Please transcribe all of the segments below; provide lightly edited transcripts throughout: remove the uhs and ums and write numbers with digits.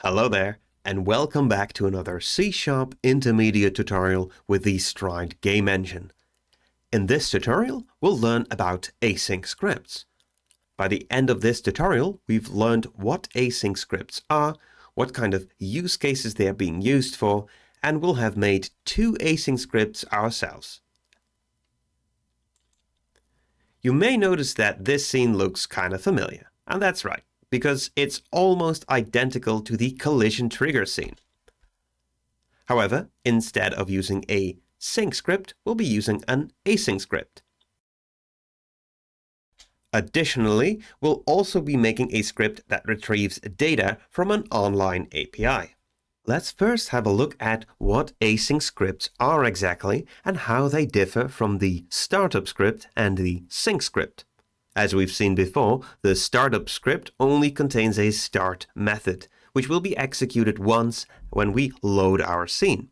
Hello there, and welcome back to another C# intermediate tutorial with the Stride game engine. In this tutorial, we'll learn about async scripts. By the end of this tutorial, we've learned what async scripts are, what kind of use cases they are being used for, and we'll have made 2 async scripts ourselves. You may notice that this scene looks kind of familiar, and that's right, because it's almost identical to the collision trigger scene. However, instead of using a sync script, we'll be using an async script. Additionally, we'll also be making a script that retrieves data from an online API. Let's first have a look at what async scripts are exactly and how they differ from the startup script and the sync script. As we've seen before, the startup script only contains a start method, which will be executed once when we load our scene.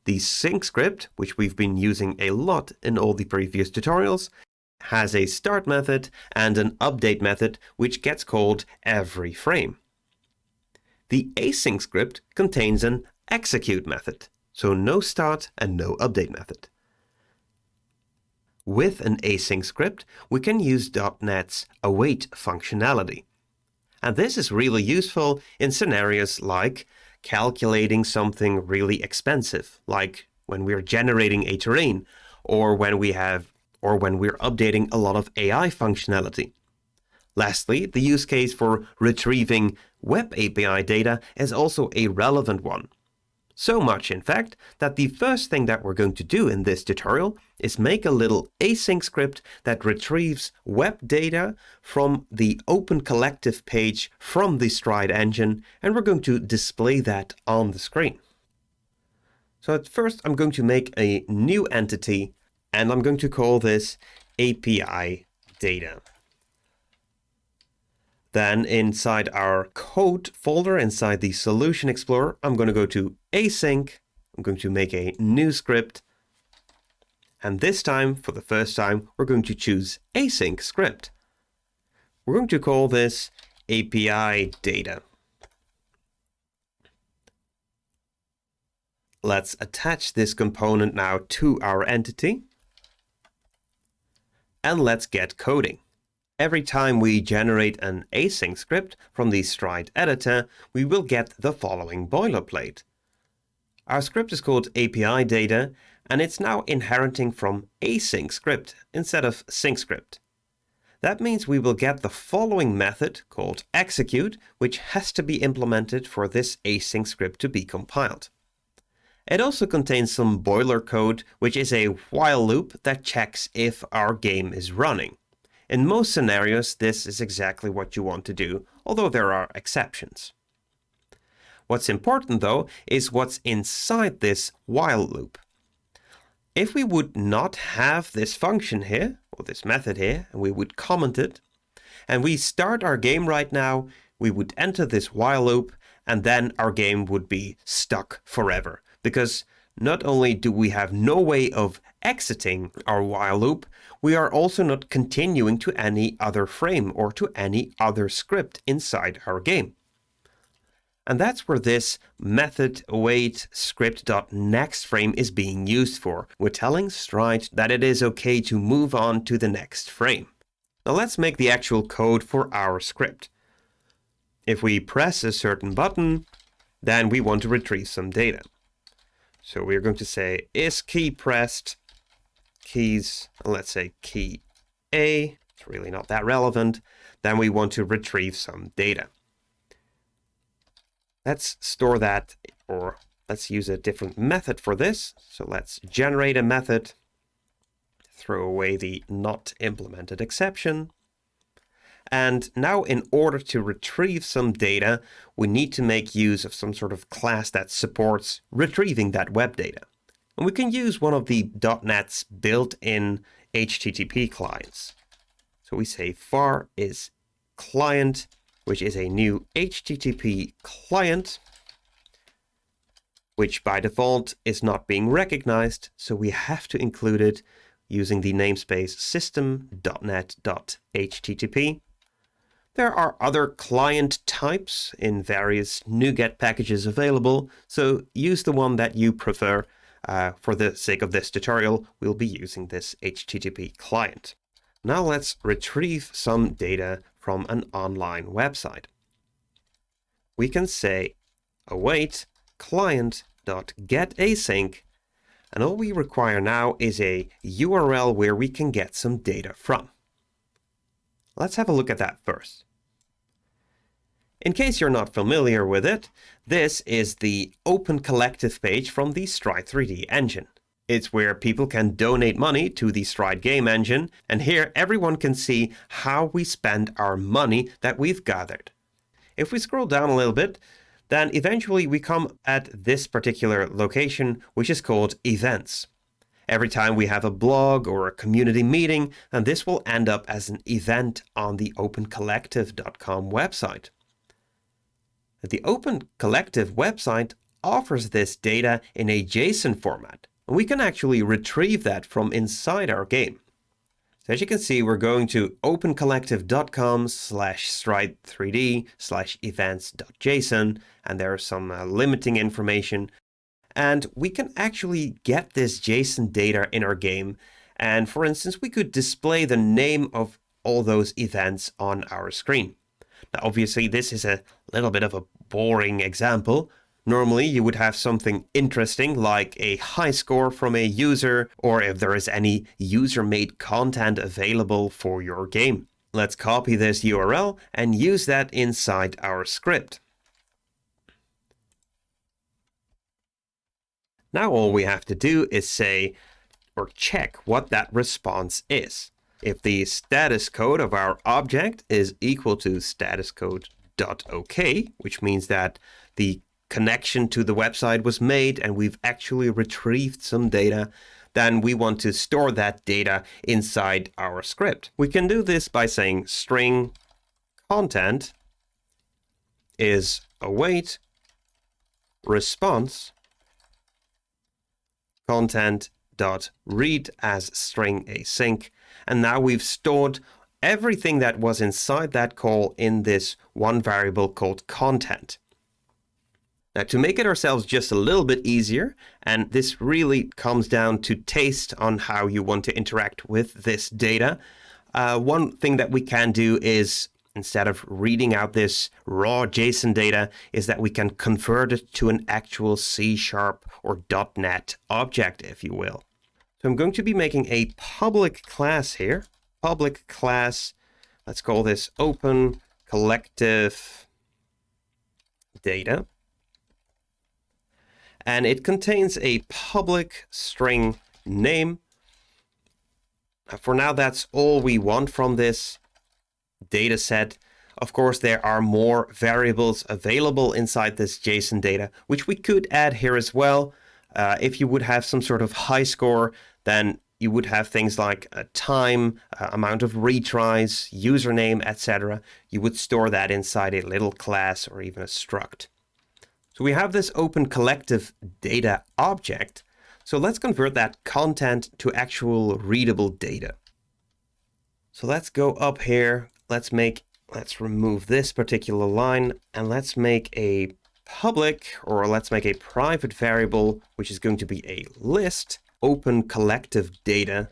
The sync script, which we've been using a lot in all the previous tutorials, has a start method and an update method, which gets called every frame. The async script contains an execute method, so no start and no update method. With an async script, we can use .NET's await functionality. And this is really useful in scenarios like calculating something really expensive, like when we're generating a terrain, or when we're updating a lot of AI functionality. Lastly, the use case for retrieving web API data is also a relevant one. So much, in fact, that the first thing that we're going to do in this tutorial is make a little async script that retrieves web data from the Open Collective page from the Stride engine, and we're going to display that on the screen. So at first, I'm going to make a new entity, and I'm going to call this API data. Then inside our code folder, inside the Solution Explorer, I'm going to go to async. I'm going to make a new script. And this time, for the first time, we're going to choose async script. We're going to call this API data. Let's attach this component now to our entity. And let's get coding. Every time we generate an async script from the Stride editor, we will get the following boilerplate. Our script is called API data, and it's now inheriting from async script instead of sync script. That means we will get the following method called execute, which has to be implemented for this async script to be compiled. It also contains some boiler code, which is a while loop that checks if our game is running. In most scenarios, this is exactly what you want to do, although there are exceptions. What's important, though, is what's inside this while loop. If we would not have this function here, or this method here, and we would comment it, and we start our game right now, we would enter this while loop, and then our game would be stuck forever. Because not only do we have no way of exiting our while loop, we are also not continuing to any other frame or to any other script inside our game. And that's where this method await script.next frame is being used for. We're telling Stride that it is okay to move on to the next frame. Now let's make the actual code for our script. If we press a certain button, then we want to retrieve some data. So we're going to say is key pressed, keys, let's say key A, it's really not that relevant. Then we want to retrieve some data. Let's store that, or let's use a different method for this. So let's generate a method, throw away the not implemented exception. And now in order to retrieve some data, we need to make use of some sort of class that supports retrieving that web data. And we can use one of the .NET's built-in HTTP clients. So we say var is client, which is a new HTTP client, which by default is not being recognized, so we have to include it using the namespace system.net.http. There are other client types in various Nuget packages available, so use the one that you prefer. For the sake of this tutorial, we'll be using this HTTP client. Now let's retrieve some data from an online website. We can say await client.getAsync, and all we require now is a URL where we can get some data from. Let's have a look at that first. In case you're not familiar with it, this is the Open Collective page from the Stride 3D engine. It's where people can donate money to the Stride game engine, and here everyone can see how we spend our money that we've gathered. If we scroll down a little bit, then eventually we come at this particular location, which is called Events. Every time we have a blog or a community meeting, then this will end up as an event on the opencollective.com website. The Open Collective website offers this data in a JSON format, and we can actually retrieve that from inside our game. So as you can see, we're going to opencollective.com/stride3d/events.json, and there's some limiting information. And we can actually get this JSON data in our game. And for instance, we could display the name of all those events on our screen. Now, obviously, this is a little bit of a boring example. Normally, you would have something interesting like a high score from a user, or if there is any user-made content available for your game. Let's copy this URL and use that inside our script. Now all we have to do is say or check what that response is. If the status code of our object is equal to status code.ok, which means that the connection to the website was made and we've actually retrieved some data, then we want to store that data inside our script. We can do this by saying string content is await response content.read as string async, and now we've stored everything that was inside that call in this one variable called content. Now, to make it ourselves just a little bit easier, and this really comes down to taste on how you want to interact with this data, one thing that we can do is, instead of reading out this raw JSON data, is that we can convert it to an actual C# or .NET object, if you will. So I'm going to be making a public class here. Public class, let's call this Open Collective Data. And it contains a public string name. For now, that's all we want from this data set. Of course, there are more variables available inside this JSON data, which we could add here as well. If you would have some sort of high score, then you would have things like a time, amount of retries, username, etc. You would store that inside a little class or even a struct. So we have this Open Collective Data object. So let's convert that content to actual readable data. So let's go up here. Let's remove this particular line, and let's make a public, or let's make a private variable, which is going to be a list, Open Collective Data.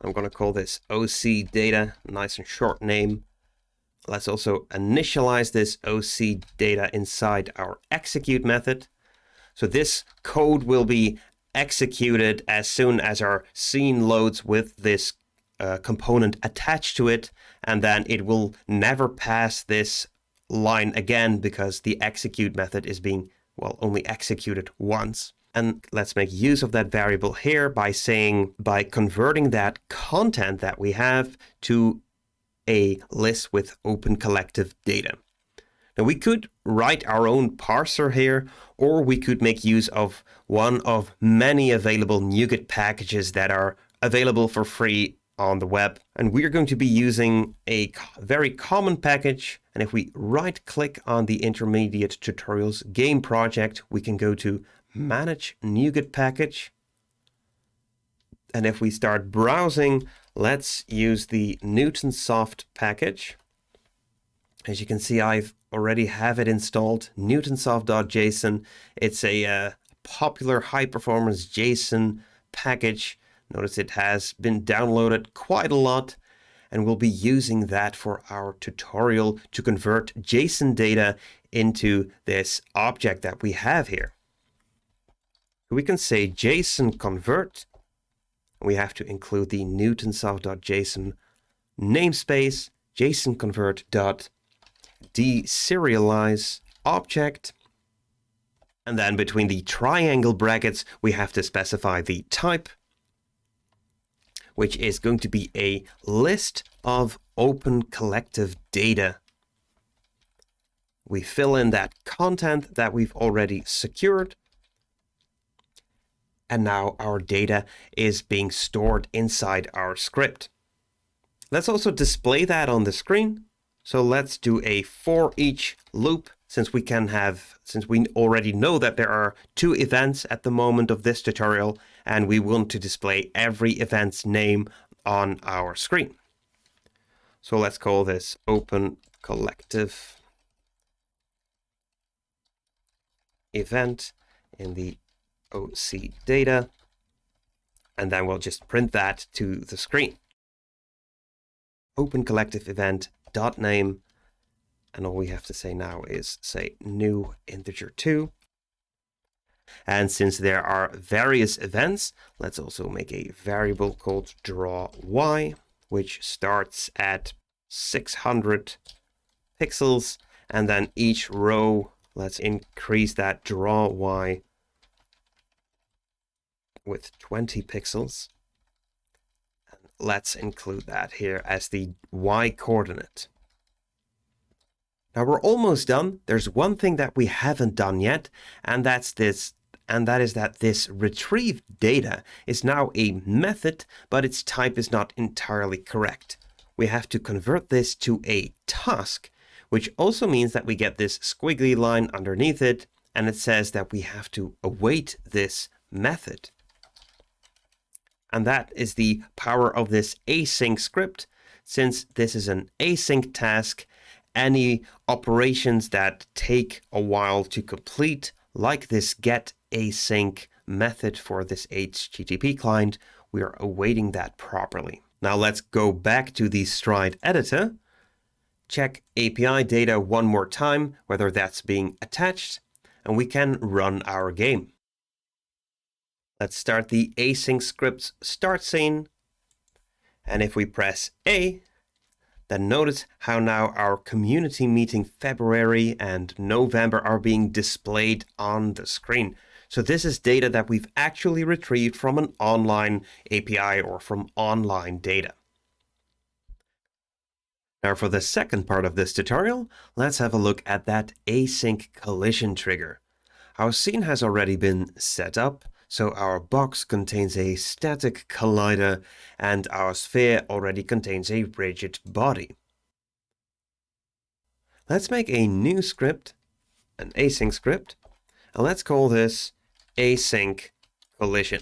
I'm going to call this OC Data, nice and short name. Let's also initialize this OC Data inside our execute method. So this code will be executed as soon as our scene loads with this component attached to it, and then it will never pass this line again because the execute method is being, well, only executed once. And let's make use of that variable here by converting that content that we have to a list with Open Collective Data. Now we could write our own parser here, or we could make use of one of many available Nuget packages that are available for free on the web. And we're going to be using a very common package. And if we right click on the Intermediate Tutorials game project, we can go to Manage Nuget Package. And if we start browsing, Let's use the Nuget package. As you can see, I've already have it installed, newtonsoft.json. It's a popular high-performance JSON package. Notice it has been downloaded quite a lot, and we'll be using that for our tutorial to convert JSON data into this object that we have here. We can say JSON convert. We have to include the newtonsoft.json namespace, JSON convert dot deserialize object, and then between the triangle brackets we have to specify the type, which is going to be a list of open collective data. We fill in that content that we've already secured, and now our data is being stored inside our script. Let's also display that on the screen. So let's do a for each loop, since we already know that there are 2 events at the moment of this tutorial, and we want to display every event's name on our screen. So let's call this open collective event in the OC data, and then we'll just print that to the screen. Open collective event dot name, and all we have to say now is say new integer 2. And since there are various events, let's also make a variable called draw y, which starts at 600 pixels, and then each row, let's increase that draw y with 20 pixels. Let's include that here as the y coordinate. Now we're almost done. There's one thing that we haven't done yet, and that is that this retrieved data is now a method, but its type is not entirely correct. We have to convert this to a task, which also means that we get this squiggly line underneath it, and it says that we have to await this method. And that is the power of this async script. Since this is an async task, any operations that take a while to complete, like this get async method for this HTTP client, we are awaiting that properly. Now let's go back to the Stride editor, check API data one more time, whether that's being attached, and we can run our game. Let's start the Async Scripts start scene. And if we press A, then notice how now our community meeting February and November are being displayed on the screen. So this is data that we've actually retrieved from an online API or from online data. Now for the second part of this tutorial, let's have a look at that async collision trigger. Our scene has already been set up. So our box contains a static collider and our sphere already contains a rigid body. Let's make a new script, an async script, and let's call this async collision.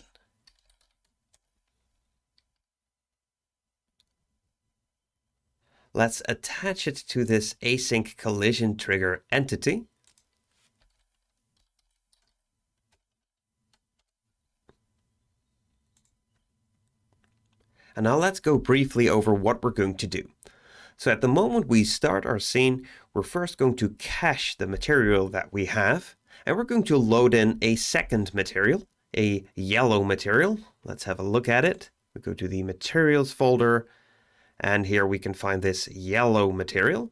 Let's attach it to this async collision trigger entity. And now let's go briefly over what we're going to do. So at the moment we start our scene, we're first going to cache the material that we have, and we're going to load in a second material, a yellow material. Let's have a look at it. We go to the materials folder, and here we can find this yellow material.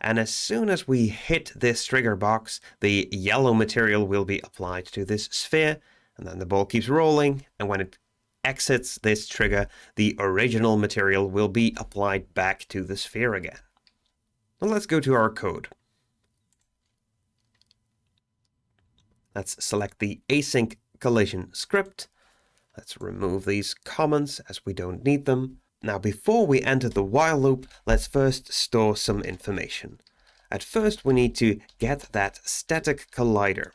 And as soon as we hit this trigger box, the yellow material will be applied to this sphere, and then the ball keeps rolling, and when it exits this trigger, the original material will be applied back to the sphere again. Now let's go to our code. Let's select the async collision script. Let's remove these comments as we don't need them. Now before we enter the while loop, let's first store some information. At first we need to get that static collider,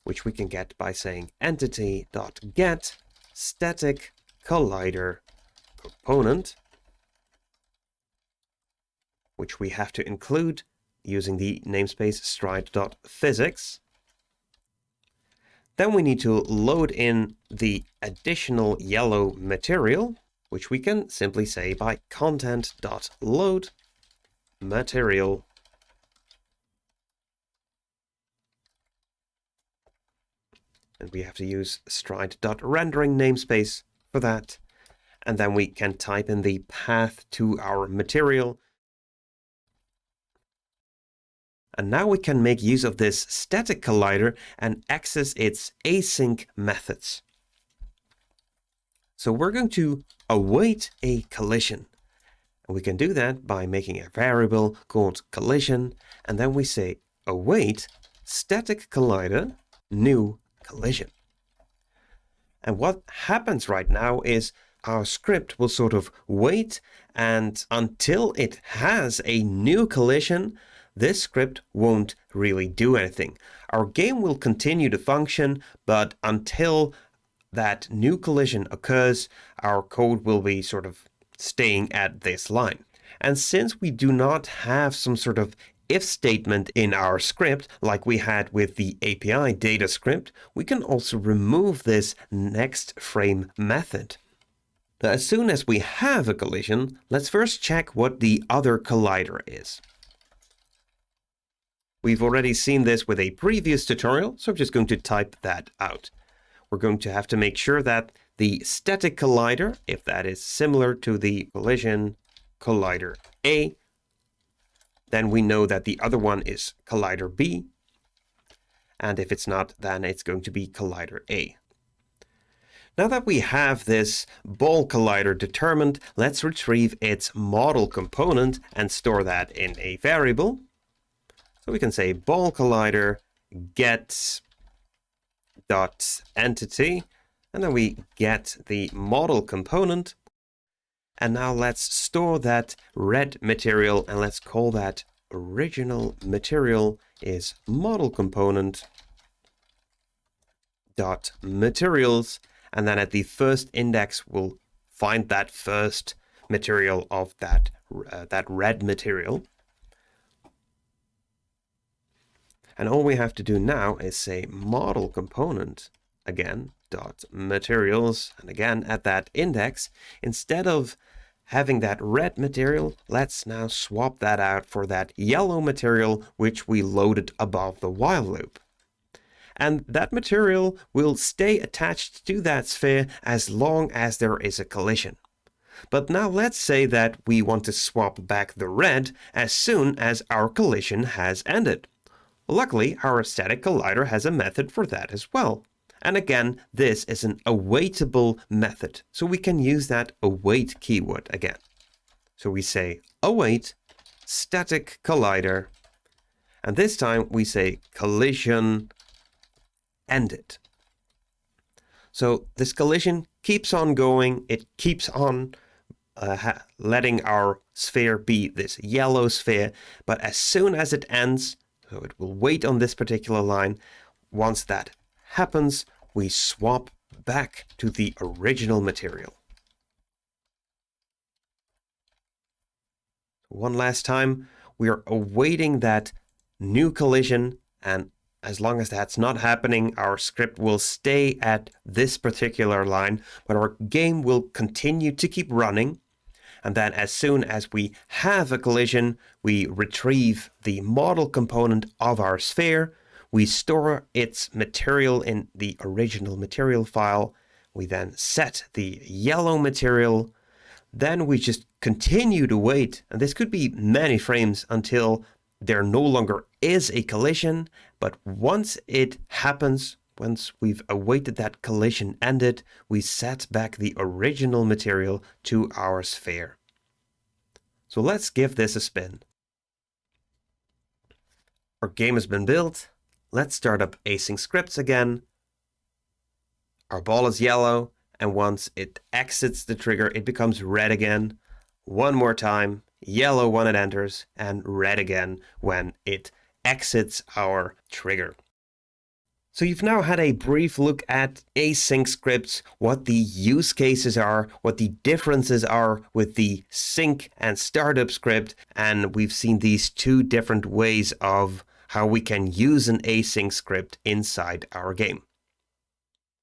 which we can get by saying entity.get static collider component, which we have to include using the namespace stride.physics. Then we need to load in the additional yellow material, which we can simply say by content.load material. And we have to use stride.rendering namespace for that. And then we can type in the path to our material. And now we can make use of this static collider and access its async methods. So we're going to await a collision. And we can do that by making a variable called collision. And then we say await static collider new collision. And what happens right now is our script will sort of wait, and until it has a new collision, this script won't really do anything. Our game will continue to function, but until that new collision occurs, our code will be sort of staying at this line. And since we do not have some sort of if statement in our script like we had with the API data script, we can also remove this next frame method. Now, as soon as we have a collision, let's first check what the other collider is. We've already seen this with a previous tutorial, so I'm just going to type that out. We're going to have to make sure that the static collider, if that is similar to the collision collider A, then we know that the other one is collider B. And if it's not, then it's going to be collider A. Now that we have this ball collider determined, let's retrieve its model component and store that in a variable. So we can say ball collider get dot entity, and then we get the model component. And now let's store that red material, and let's call that original material is model component dot materials. And then at the first index, we'll find that first material of that red material. And all we have to do now is say model component again dot materials, and again at that index, instead of having that red material, let's now swap that out for that yellow material which we loaded above the while loop. And that material will stay attached to that sphere as long as there is a collision. But now let's say that we want to swap back the red as soon as our collision has ended. Luckily, our static collider has a method for that as well. And again, this is an awaitable method, so we can use that await keyword again. So we say await static collider, and this time we say collision ended. So this collision keeps on going, it keeps on letting our sphere be this yellow sphere, but as soon as it ends, so it will wait on this particular line, once that happens, we swap back to the original material. One last time, we are awaiting that new collision, and as long as that's not happening, our script will stay at this particular line, but our game will continue to keep running. And then as soon as we have a collision, we retrieve the model component of our sphere. We store its material in the original material file. We then set the yellow material. Then we just continue to wait. And this could be many frames until there no longer is a collision. But once it happens, once we've awaited that collision ended, we set back the original material to our sphere. So let's give this a spin. Our game has been built. Let's start up Async Scripts again. Our ball is yellow, and once it exits the trigger, it becomes red again. One more time, yellow when it enters, and red again when it exits our trigger. So you've now had a brief look at async scripts, what the use cases are, what the differences are with the sync and startup script, and we've seen these two different ways of how we can use an async script inside our game.